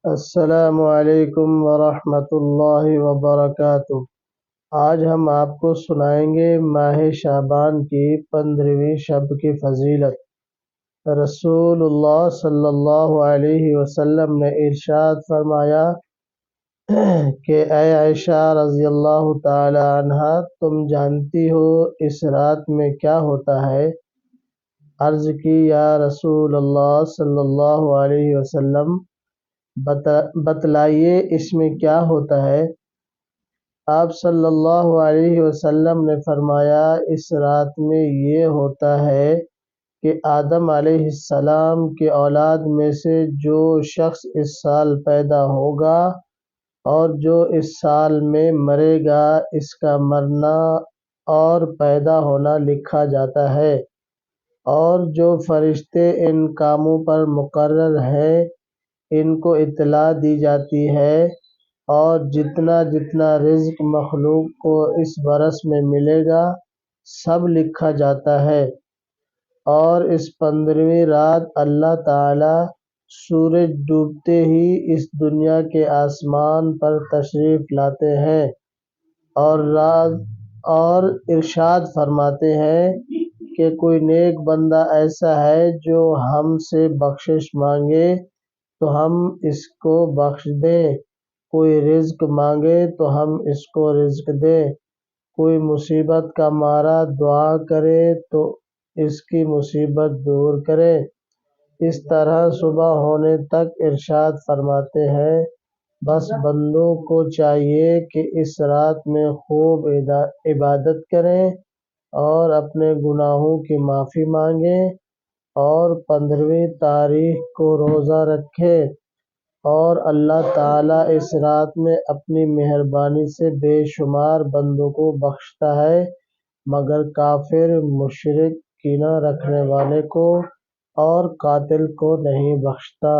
السلام علیکم ورحمۃ اللہ وبرکاتہ۔ آج ہم آپ کو سنائیں گے ماہ شعبان کی 15ویں شب کی فضیلت۔ رسول اللہ صلی اللہ علیہ وسلم نے ارشاد فرمایا کہ اے عائشہ رضی اللہ تعالی عنہا، تم جانتی ہو اس رات میں کیا ہوتا ہے؟ عرض کی یا رسول اللہ صلی اللہ علیہ وسلم، بتلائیے اس میں کیا ہوتا ہے؟ آپ صلی اللہ علیہ وسلم نے فرمایا اس رات میں یہ ہوتا ہے کہ آدم علیہ السلام کی اولاد میں سے جو شخص اس سال پیدا ہوگا اور جو اس سال میں مرے گا، اس کا مرنا اور پیدا ہونا لکھا جاتا ہے، اور جو فرشتے ان کاموں پر مقرر ہیں ان کو اطلاع دی جاتی ہے، اور جتنا جتنا رزق مخلوق کو اس برس میں ملے گا سب لکھا جاتا ہے۔ اور اس 15ویں رات اللہ تعالی سورج ڈوبتے ہی اس دنیا کے آسمان پر تشریف لاتے ہیں اور ارشاد فرماتے ہیں کہ کوئی نیک بندہ ایسا ہے جو ہم سے بخشش مانگے تو ہم اس کو بخش دیں، کوئی رزق مانگے تو ہم اس کو رزق دیں، کوئی مصیبت کا مارا دعا کرے تو اس کی مصیبت دور کرے۔ اس طرح صبح ہونے تک ارشاد فرماتے ہیں۔ بس بندوں کو چاہیے کہ اس رات میں خوب عبادت کریں اور اپنے گناہوں کی معافی مانگیں، اور 15ویں تاریخ کو روزہ رکھیں، اور اللہ تعالیٰ اس رات میں اپنی مہربانی سے بے شمار بندوں کو بخشتا ہے، مگر کافر، مشرک، کینہ رکھنے والے کو اور قاتل کو نہیں بخشتا۔